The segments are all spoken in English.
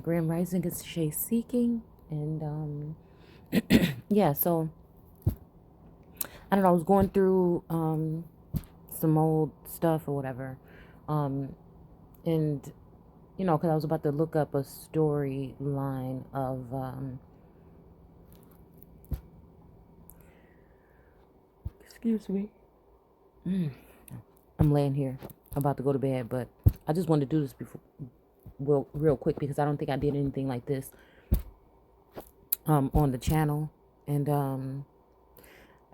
Grand Rising is Shay Seeking. And yeah, so I don't know, I was going through some old stuff or whatever. Um, and, because I was about to look up a storyline of, excuse me. I'm laying here about to go to bed, but I just wanted to do this before, real quick, because I don't think I did anything like this on the channel. And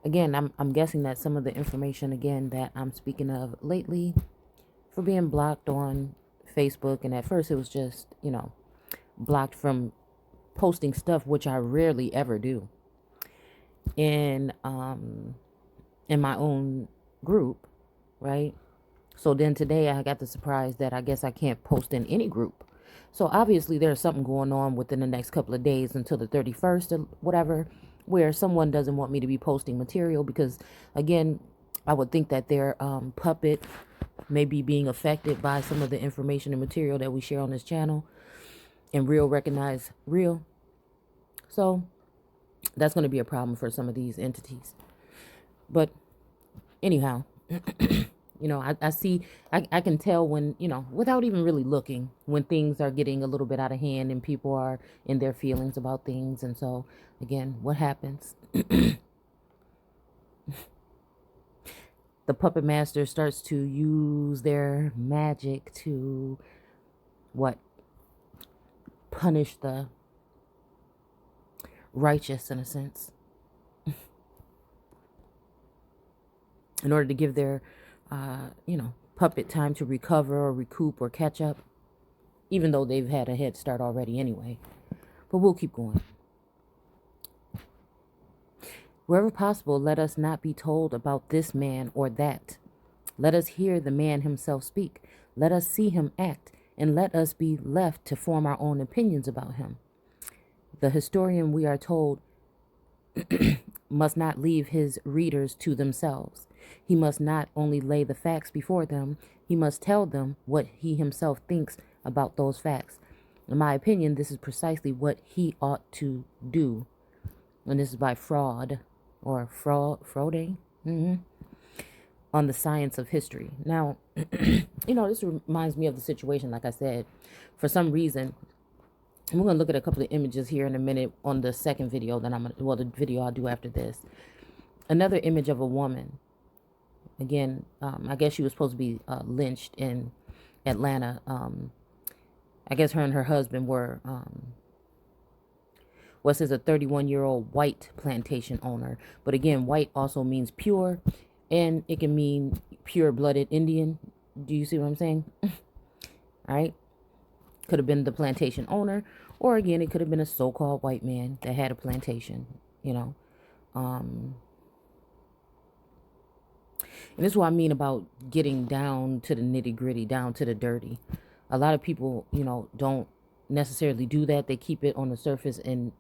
again, I'm guessing that some of the information again that I'm speaking of lately for being blocked on Facebook, and at first it was just blocked from posting stuff, which I rarely ever do in my own group, right? So then today I got the surprise that I guess I can't post in any group. So obviously there's something going on within the next couple of days until the 31st or whatever, where someone doesn't want me to be posting material because, again, I would think that their puppet may be being affected by some of the information and material that we share on this channel, and real recognize real. So that's going to be a problem for some of these entities. But anyhow, I see, I can tell when, without even really looking, when things are getting a little bit out of hand and people are in their feelings about things. And so, again, what happens? The puppet master starts to use their magic to, what? Punish the righteous, in a sense, in order to give their, puppet time to recover or recoup or catch up, even though they've had a head start already anyway. But we'll keep going. Wherever possible, let us not be told about this man or that. Let us hear the man himself speak. Let us see him act, and let us be left to form our own opinions about him. The historian, we are told, must not leave his readers to themselves. He must not only lay the facts before them, he must tell them what he himself thinks about those facts. In my opinion, this is precisely what he ought to do. And this is by Freud, or Frode, on the science of history. Now, this reminds me of the situation, like I said, for some reason. And we're going to look at a couple of images here in a minute on the second video that the video I'll do after this. Another image of a woman. Again, I guess she was supposed to be lynched in Atlanta. I guess her and her husband were, what says a 31-year-old white plantation owner. But again, white also means pure, and it can mean pure-blooded Indian. Do you see what I'm saying? All right. Could have been the plantation owner, or again, it could have been a so-called white man that had a plantation, And this is what I mean about getting down to the nitty-gritty, down to the dirty. A lot of people, don't necessarily do that. They keep it on the surface, and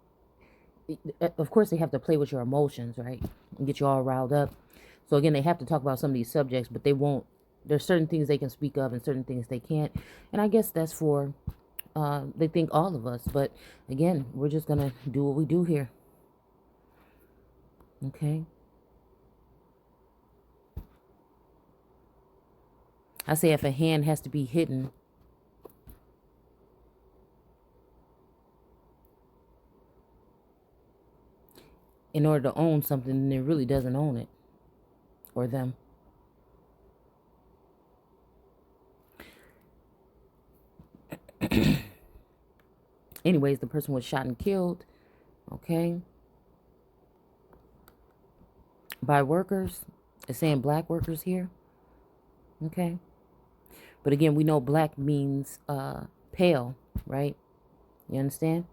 of course they have to play with your emotions, right? And get you all riled up. So again, they have to talk about some of these subjects, but they won't. There's certain things they can speak of and certain things they can't. And I guess that's for, they think all of us. But again, we're just going to do what we do here. Okay. I say if a hand has to be hidden, in order to own something, then it really doesn't own it or them. Anyways, the person was shot and killed, okay, by workers. It's saying black workers here, okay. But again, we know black means pale, right? You understand?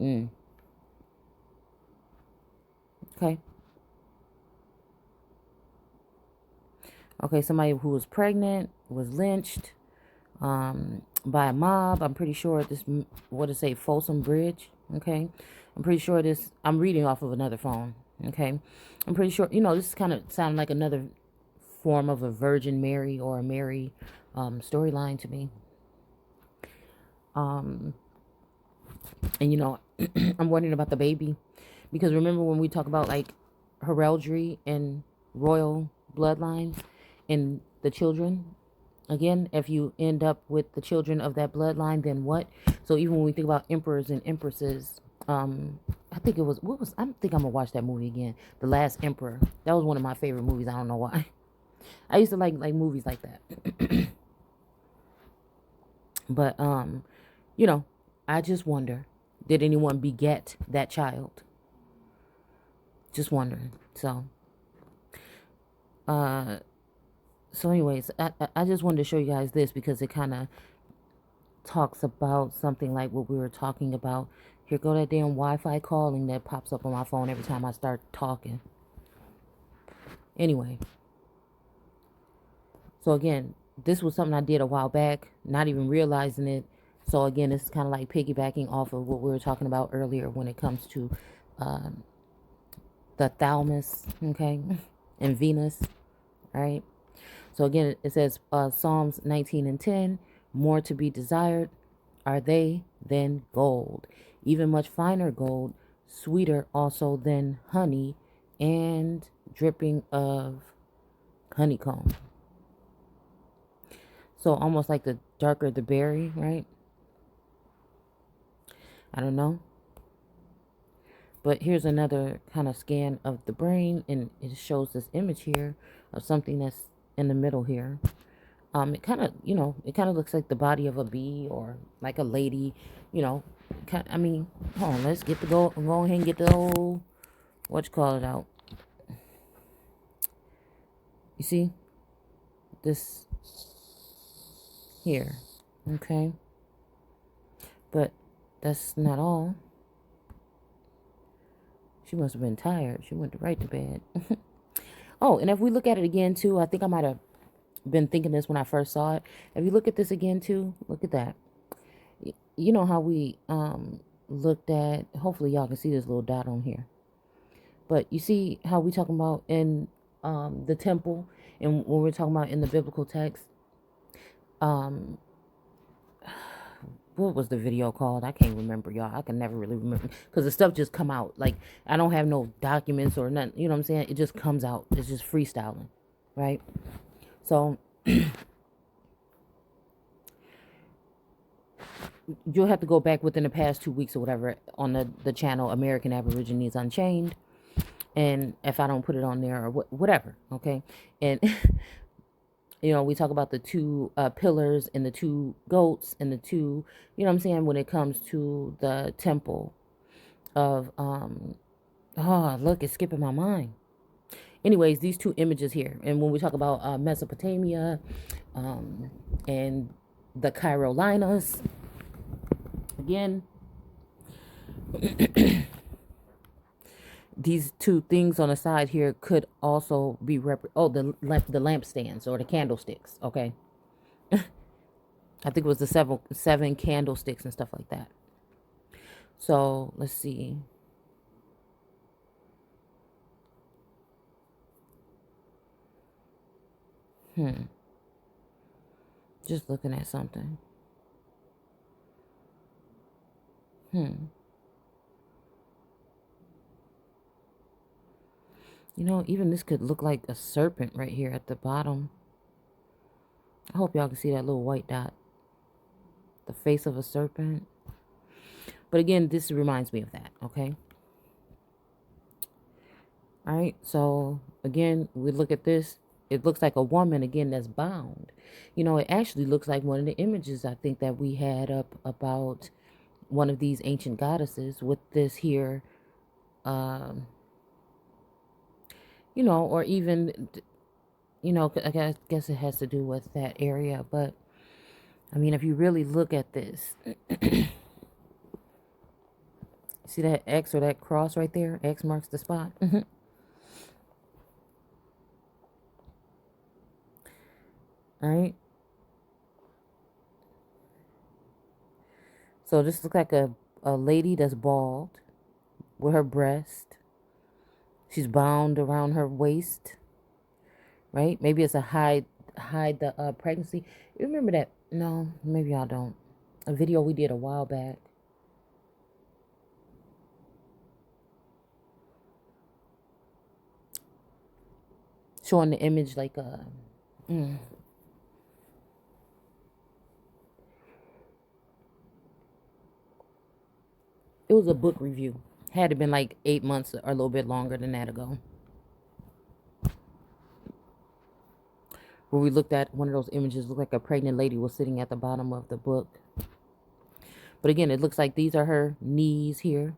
Okay. Okay, somebody who was pregnant was lynched by a mob. I'm pretty sure this, what to say, Folsom Bridge. Okay. I'm pretty sure this, I'm reading off of another phone. Okay. I'm pretty sure, this kind of sounded like another form of a Virgin Mary or a Mary storyline to me. Um, and I'm wondering about the baby, because remember when we talk about like heraldry and royal bloodlines and the children. Again, if you end up with the children of that bloodline, then what? So even when we think about emperors and empresses, I think it was what was I think I'm gonna watch that movie again. The Last Emperor. That was one of my favorite movies. I don't know why. I used to like movies like that. But I just wonder, did anyone beget that child? Just wondering. Uh so anyways, I just wanted to show you guys this because it kind of talks about something like what we were talking about. Here go that damn Wi-Fi calling that pops up on my phone every time I start talking. Anyway, so again, this was something I did a while back, not even realizing it. So again, it's kind of like piggybacking off of what we were talking about earlier when it comes to um, the thalamus, okay, and Venus, right? So again, it says Psalms 19 and 10, more to be desired are they than gold, even much finer gold, sweeter also than honey, and dripping of honeycomb. So almost like the darker the berry, right? I don't know. But here's another kind of scan of the brain, and it shows this image here of something that's in the middle here. It kind of, it kind of looks like the body of a bee or like a lady, you know. I mean, hold on, let's get the go ahead and get the old, what you call it out. You see this here, okay? But that's not all. She must have been tired. She went right to bed. Oh, and if we look at it again too, I think I might have been thinking this when I first saw it. If you look at this again too, look at that. You know how we looked at, hopefully y'all can see this little dot on here. But you see how we talking about in the temple, and when we're talking about in the biblical text, um what was the video called? I can't remember, y'all. I can never really remember because the stuff just come out. Like, I don't have no documents or nothing. You know what I'm saying? It just comes out. It's just freestyling, right? So you'll have to go back within the past 2 weeks or whatever on the channel American Aborigines Unchained, and if I don't put it on there or whatever, okay? And we talk about the two pillars and the two goats and the two, you know what I'm saying, when it comes to the temple of oh, look, it's skipping my mind. Anyways, these two images here, and when we talk about Mesopotamia and the Carolinas, again, these two things on the side here could also be the lampstands or the candlesticks, okay? I think it was the seven candlesticks and stuff like that. So let's see. Just looking at something. Even this could look like a serpent right here at the bottom. I hope y'all can see that little white dot. The face of a serpent. But again, this reminds me of that, okay? All right, so again, we look at this. It looks like a woman, again, that's bound. It actually looks like one of the images I think that we had up about one of these ancient goddesses with this here, or even, I guess it has to do with that area. But, I mean, if you really look at this, see that X or that cross right there? X marks the spot. All right. So this looks like a lady that's bald with her breast. She's bound around her waist, right? Maybe it's a hide the pregnancy. You remember that? No, maybe y'all don't. a video we did a while back. Showing the image like it was a book review. Had it been like 8 months or a little bit longer than that ago. Where we looked at one of those images, looked like a pregnant lady was sitting at the bottom of the book. But again, it looks like these are her knees here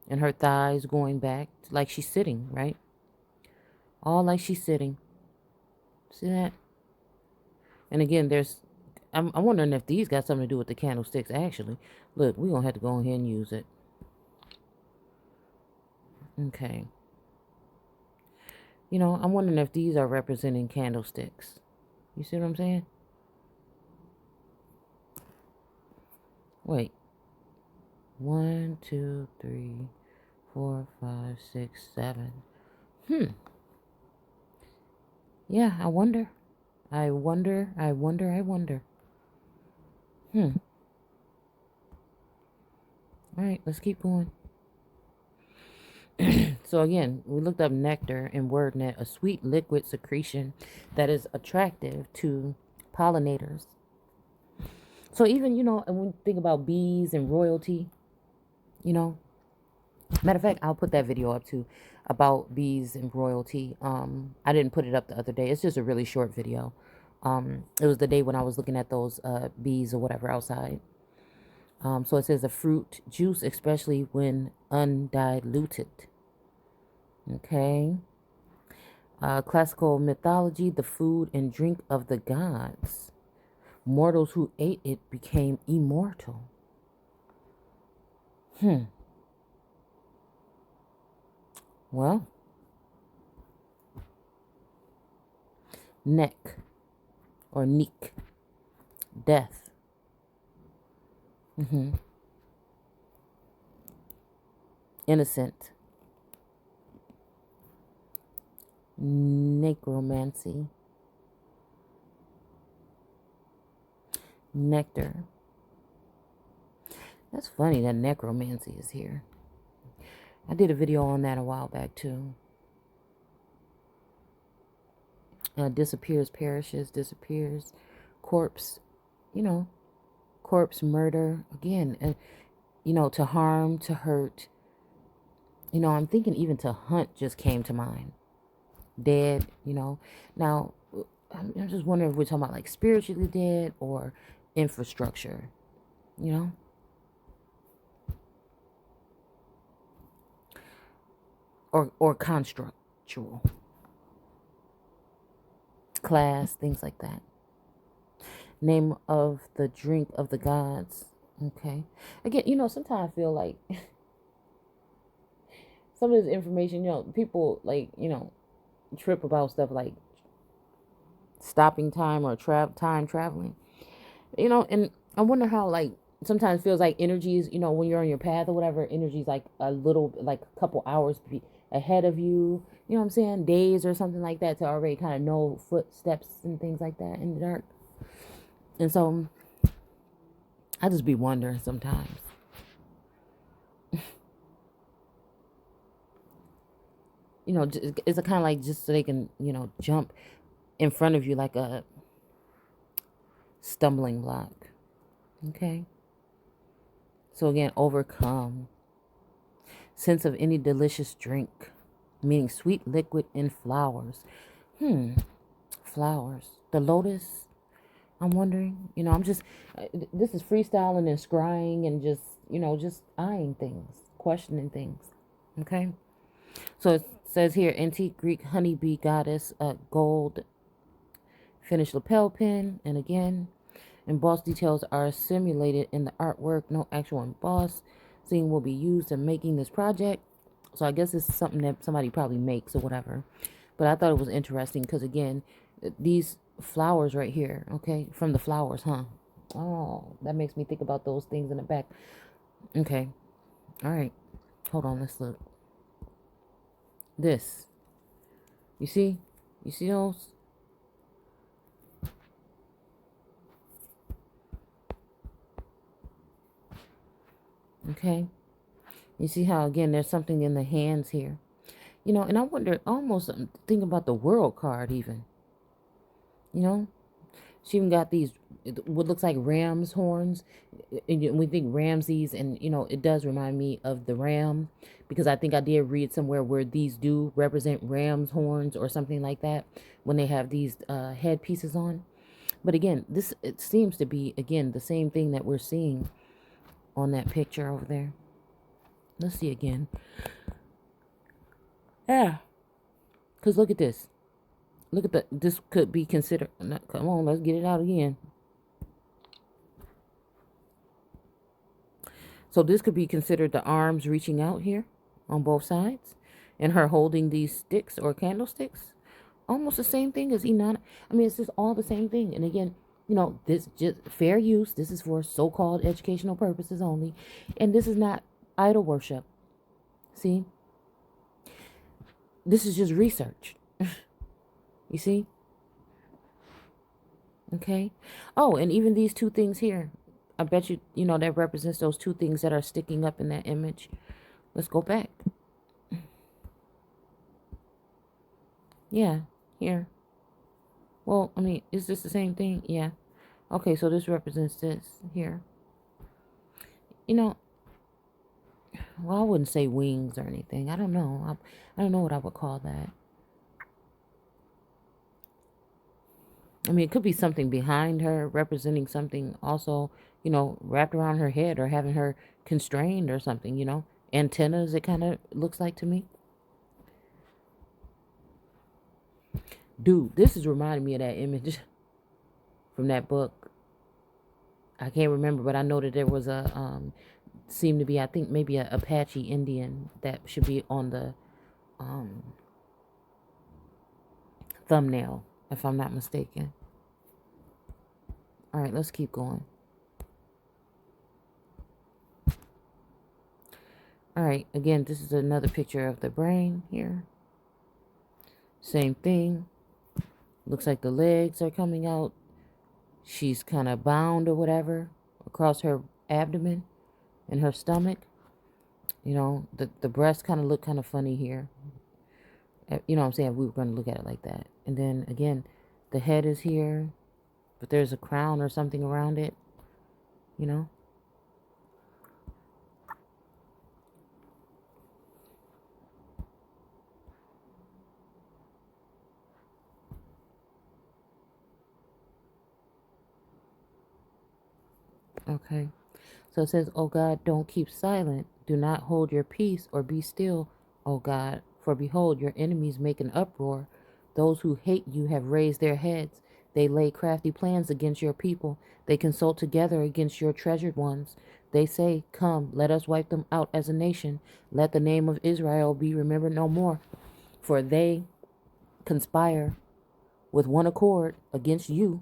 and her thighs going back like she's sitting, right? All like she's sitting. See that? And again, I'm wondering if these got something to do with the candlesticks, actually. Look, we're going to have to go ahead and use it. Okay. You know, I'm wondering if these are representing candlesticks. You see what I'm saying? Wait. 1, 2, 3, 4, 5, 6, 7. Yeah, I wonder. I wonder. All right, let's keep going. So again, we looked up nectar in WordNet, a sweet liquid secretion that is attractive to pollinators. So even, when you think about bees and royalty, matter of fact, I'll put that video up too about bees and royalty. I didn't put it up the other day. It's just a really short video. It was the day when I was looking at those bees or whatever outside. So it says a fruit juice, especially when undiluted. Okay. Classical mythology, the food and drink of the gods. Mortals who ate it became immortal. Well, neck or neek, death. Innocent. Necromancy. Nectar. That's funny that necromancy is here. I did a video on that a while back too. Disappears, perishes, disappears. Corpse, corpse, murder. Again, to harm, to hurt. I'm thinking even to hunt just came to mind. Dead, Now, I'm just wondering if we're talking about like spiritually dead or infrastructure, or constructual. Class, things like that. Name of the drink of the gods. Okay. Again, sometimes I feel like some of this information, people like, trip about stuff like stopping time or time traveling. And I wonder how like sometimes it feels like energies, when you're on your path or whatever, energy's like a little, like a couple hours ahead of you. You know what I'm saying? Days or something like that to already kind of know footsteps and things like that in the dark. And so I just be wondering sometimes. It's a kind of like just so they can, jump in front of you like a stumbling block. Okay. So again, overcome. Sense of any delicious drink, meaning sweet liquid in flowers. Flowers. The lotus. I'm wondering. I'm just, this is freestyling and scrying and just, just eyeing things, questioning things. Okay. So it says here, antique Greek honeybee goddess, gold finished lapel pin. And again, embossed details are simulated in the artwork. No actual embossing will be used in making this project. So I guess it's something that somebody probably makes or whatever. But I thought it was interesting because, again, these flowers right here, okay, from the flowers, huh? Oh, that makes me think about those things in the back. Okay. All right. Hold on. Let's look. This. You see? You see those? Okay. You see how, again, there's something in the hands here. You know, and I wonder, almost think about the world card even. You know, she even got these, what looks like ram's horns. And we think Ramses, and, you know, it does remind me of the ram, because I think I did read somewhere where these do represent ram's horns or something like that when they have these headpieces on. But again, this, it seems to be, again, the same thing that we're seeing on that picture over there. Let's see again. Yeah. Because look at this. Look at the, this could be considered, come on, let's get it out again. So this could be considered the arms reaching out here on both sides, and her holding these sticks or candlesticks. Almost the same thing as Inanna. I mean, it's just all the same thing. And again, you know, this just fair use. This is for so-called educational purposes only. And this is not idol worship. See? This is just research. You see? Okay. Oh, and even these two things here. I bet you, you know, that represents those two things that are sticking up in that image. Let's go back. Yeah, here. Well, I mean, is this the same thing? Yeah. Okay, so this represents this here. You know, well, I wouldn't say wings or anything. I don't know. I don't know what I would call that. I mean, it could be something behind her, representing something also, you know, wrapped around her head or having her constrained or something, you know. Antennas, it kind of looks like to me. Dude, this is reminding me of that image from that book. I can't remember, but I know that there was a, seemed to be, I think maybe a Apache Indian that should be on the thumbnail, if I'm not mistaken. All right, let's keep going. All right, again, this is another picture of the brain here. Same thing. Looks like the legs are coming out. She's kind of bound or whatever across her abdomen and her stomach. You know, the breasts kind of look kind of funny here. You know what I'm saying? We were going to look at it like that. And then, again, the head is here, but there's a crown or something around it, you know? Okay. So it says, "O God, don't keep silent. Do not hold your peace or be still, O God. For behold, your enemies make an uproar. Those who hate you have raised their heads. They lay crafty plans against your people. They consult together against your treasured ones. They say, 'Come, let us wipe them out as a nation. Let the name of Israel be remembered no more.' For they conspire with one accord against you.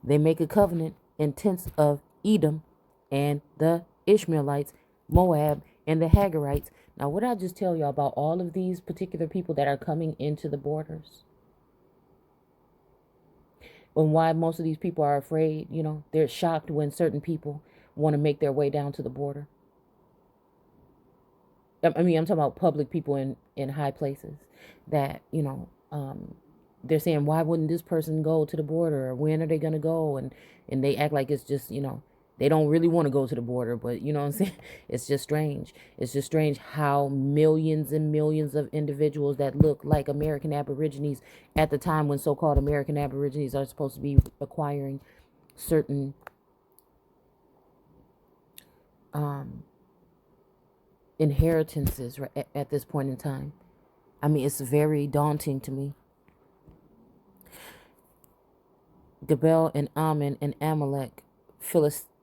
They make a covenant in tents of Edom and the Ishmaelites, Moab, and the Hagarites." Now, what did I just tell you about all of these particular people that are coming into the borders? And why most of these people are afraid, you know, they're shocked when certain people want to make their way down to the border. I mean, I'm talking about public people in high places that, you know, they're saying, why wouldn't this person go to the border? Or when are they going to go? And they act like it's just, you know, they don't really want to go to the border, but you know what I'm saying? It's just strange. It's just strange how millions and millions of individuals that look like American Aborigines at the time when so-called American Aborigines are supposed to be acquiring certain inheritances at this point in time. I mean, it's very daunting to me. Gebel and Ammon and Amalek,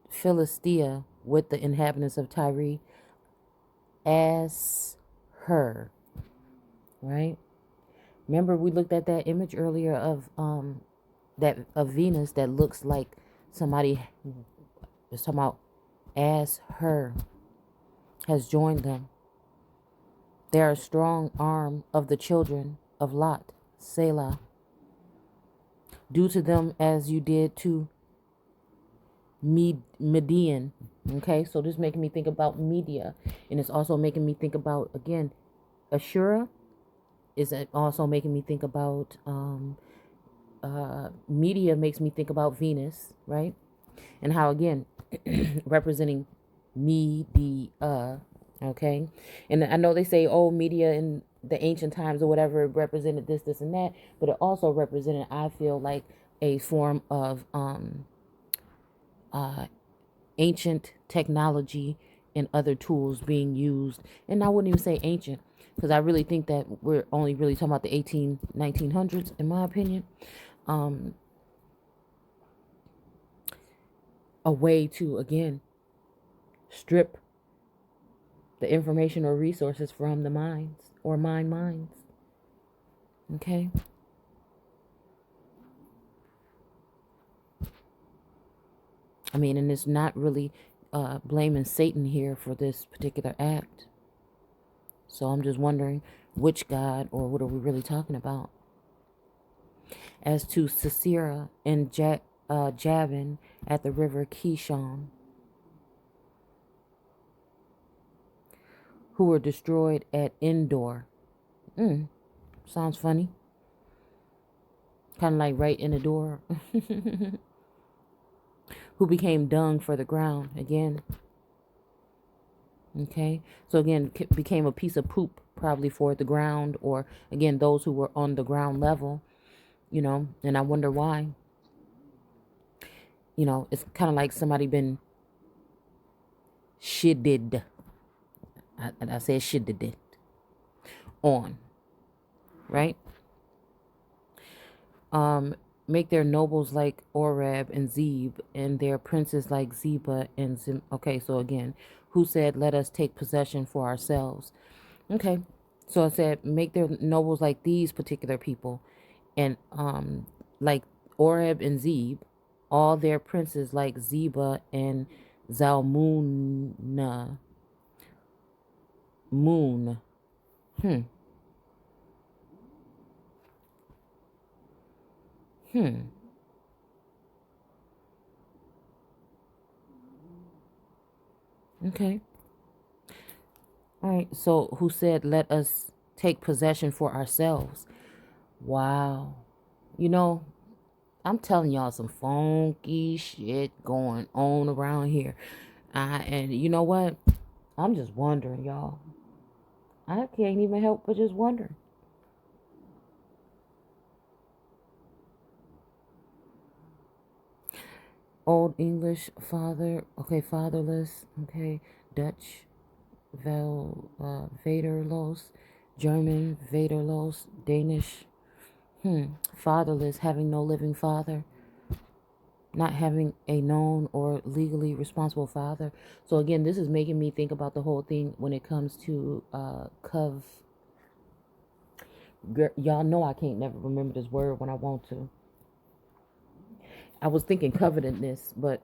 Philistia with the inhabitants of Tyre as her. Right? Remember we looked at that image earlier of that of Venus that looks like somebody is talking about as her has joined them. They are a strong arm of the children of Lot, Selah. Do to them as you did to Median. Okay, so this is making me think about media, and it's also making me think about, again, Ashura is also making me think about media makes me think about Venus, right? And how, again, representing media, okay? And I know they say, oh, media in the ancient times or whatever represented this, this, and that, but it also represented, I feel like, a form of ancient technology and other tools being used. And I wouldn't even say ancient, because I really think that we're only really talking about the 1900s, in my opinion. A way to, again, strip the information or resources from the minds or minds. Okay? I mean, and it's not really blaming Satan here for this particular act. So I'm just wondering which God, or what are we really talking about? As to Sisera and Jabin at the river Kishon, who were destroyed at Endor. Sounds funny. Kind of like right in the door. Who became dung for the ground again. Okay, so again, became a piece of poop probably for the ground, or again, those who were on the ground level, and I wonder why. It's kind of like somebody been shitted. I said shitted on, right? Make their nobles like Oreb and Zeb, and their princes like Zeba and Zim. Okay, so again, who said, let us take possession for ourselves? Okay, so I said, make their nobles like these particular people, and like Oreb and Zeb, all their princes like Zeba and Zalmunna. Moon. Hmm. Okay. All right. So who said, let us take possession for ourselves? Wow. You know, I'm telling y'all some funky shit going on around here. And you know what? I'm just wondering, y'all. I can't even help but just wonder. Old English father, okay, fatherless, okay, Dutch, Vaderlos, German, Vaderlos, Danish, fatherless, having no living father, not having a known or legally responsible father. So again, this is making me think about the whole thing when it comes to y'all know I can't never remember this word when I want to. I was thinking covetousness, but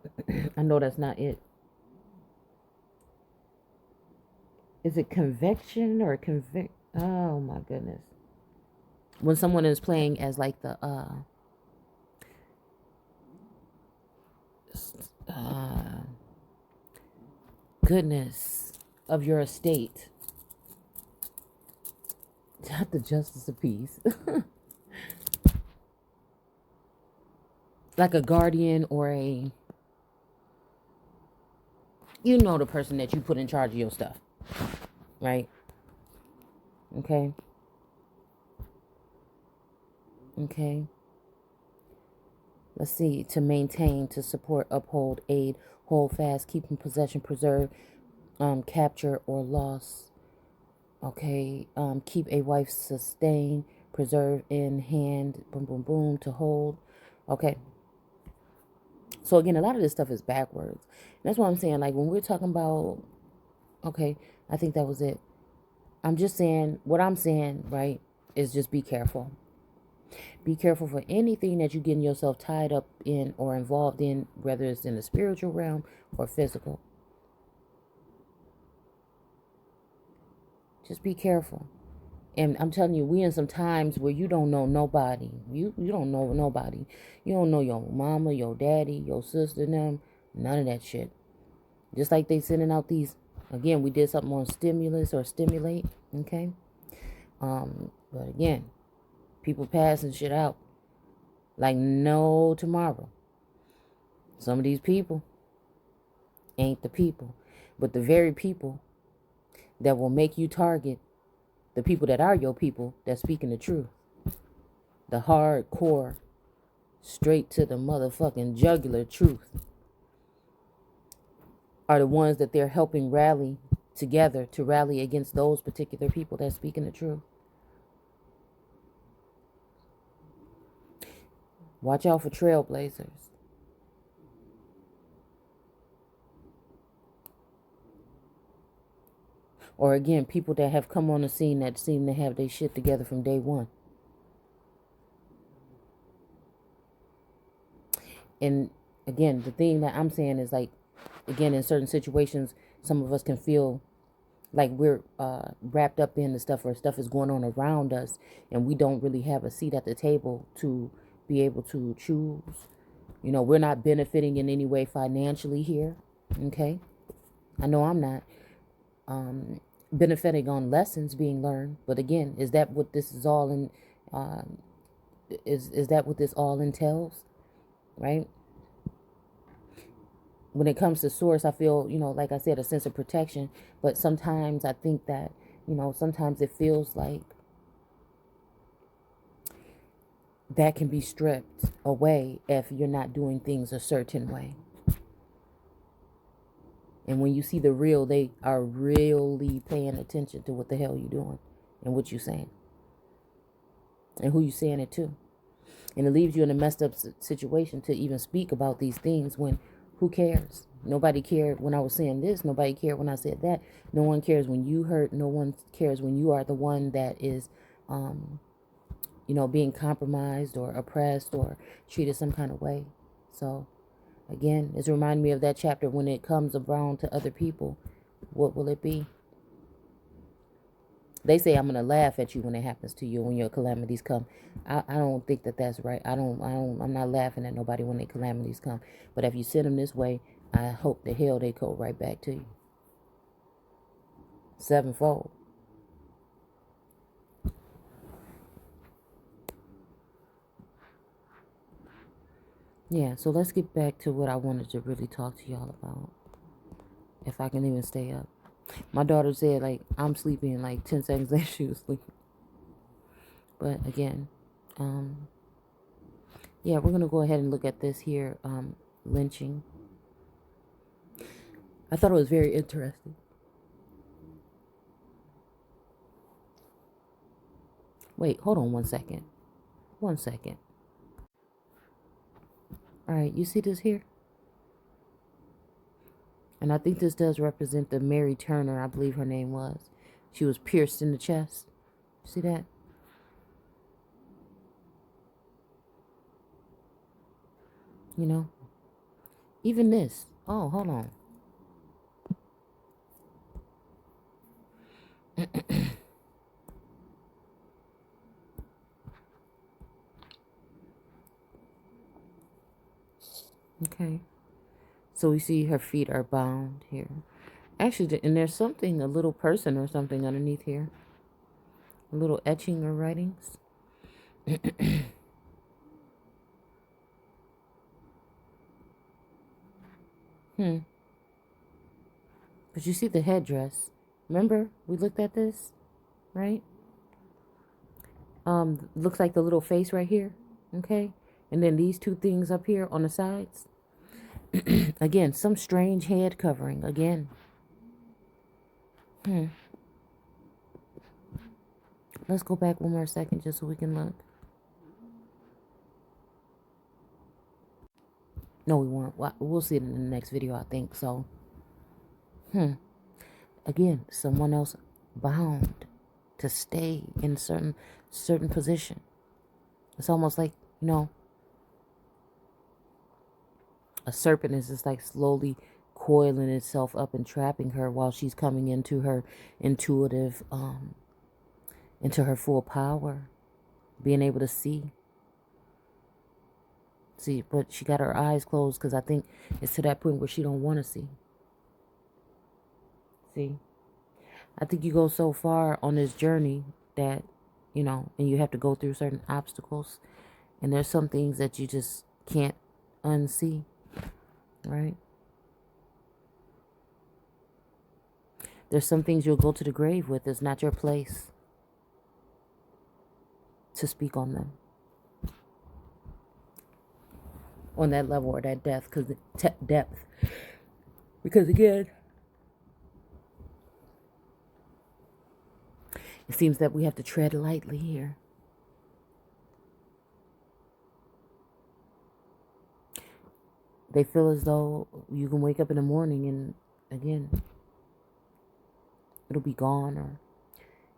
I know that's not it. Is it convection or convict? Oh my goodness. When someone is playing as like the goodness of your estate, not the justice of peace. Like a guardian or the person that you put in charge of your stuff, right? Okay. Let's see. To maintain, to support, uphold, aid, hold fast, keep in possession, preserve, capture or loss. Okay. Keep a wife, sustain, preserve, in hand, boom, boom, boom, to hold. Okay. So again, a lot of this stuff is backwards. And that's what I'm saying. Like when we're talking about, okay, I think that was it. I'm just saying, what I'm saying, right, is just be careful. Be careful for anything that you're getting yourself tied up in or involved in, whether it's in the spiritual realm or physical. Just be careful. And I'm telling you, we in some times where you don't know nobody. You don't know nobody. You don't know your mama, your daddy, your sister, them. None of that shit. Just like they sending out these, again, we did something on stimulus or stimulate, okay? But again, people passing shit out like no tomorrow. Some of these people ain't the people, but the very people that will make you target the people that are your people that's speaking the truth. The hardcore, straight to the motherfucking jugular truth are the ones that they're helping rally together to rally against those particular people that's speaking the truth. Watch out for trailblazers. Or again, people that have come on the scene that seem to have their shit together from day one. And again, the thing that I'm saying is like, again, in certain situations, some of us can feel like we're wrapped up in the stuff or stuff is going on around us and we don't really have a seat at the table to be able to choose. You know, we're not benefiting in any way financially here. Okay. I know I'm not benefiting on lessons being learned. But again, is that what this is all in? Is that what this all entails? Right? When it comes to source, I feel, you know, like I said, a sense of protection. But sometimes I think that, you know, sometimes it feels like that can be stripped away if you're not doing things a certain way. And when you see the real, they are really paying attention to what the hell you're doing and what you're saying and who you're saying it to. And it leaves you in a messed up situation to even speak about these things when who cares? Nobody cared when I was saying this. Nobody cared when I said that. No one cares when you hurt. No one cares when you are the one that is, you know, being compromised or oppressed or treated some kind of way. So, again, it's reminding me of that chapter when it comes around to other people. What will it be? They say I'm gonna laugh at you when it happens to you, when your calamities come. I don't think that that's right. I'm not laughing at nobody when their calamities come. But if you send them this way, I hope the hell they go right back to you. Sevenfold. Yeah, so let's get back to what I wanted to really talk to y'all about. If I can even stay up. My daughter said, like, I'm sleeping, like 10 seconds later she was sleeping. But again, yeah, we're going to go ahead and look at this here, lynching. I thought it was very interesting. Wait, hold on 1 second. 1 second. All right, you see this here? And I think this does represent the Mary Turner, I believe her name was. She was pierced in the chest. See that? You know? Even this. Oh, hold on. Okay. So we see her feet are bound here. Actually, and there's something, a little person or something underneath here. A little etching or writings. But you see the headdress. Remember, we looked at this, right? Looks like the little face right here, okay? And then these two things up here on the sides. Again, some strange head covering, again. Let's go back one more second just so we can look. No, we won't. We'll see it in the next video, I think. So, again, someone else bound to stay in certain position. It's almost like, you know, a serpent is just like slowly coiling itself up and trapping her while she's coming into her intuitive, into her full power, being able to see. See, but she got her eyes closed because I think it's to that point where she don't want to see. See, I think you go so far on this journey that, you know, and you have to go through certain obstacles. And there's some things that you just can't unsee, right? There's some things you'll go to the grave with. It's not your place to speak on them. On that level or that depth. Depth. Because again, it seems that we have to tread lightly here. They feel as though you can wake up in the morning and, again, it'll be gone, or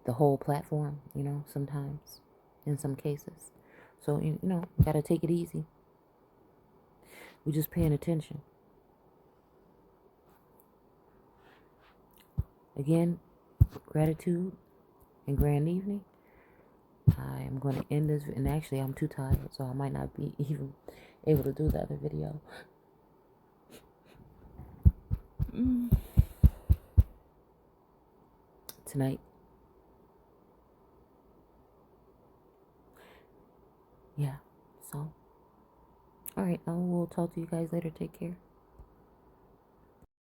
the whole platform, you know, sometimes, in some cases. So, you know, you gotta take it easy. We're just paying attention. Again, gratitude and grand evening. I am going to end this, and actually I'm too tired, so I might not be even able to do the other video. Tonight. Yeah, so. Alright, I will talk to you guys later. Take care.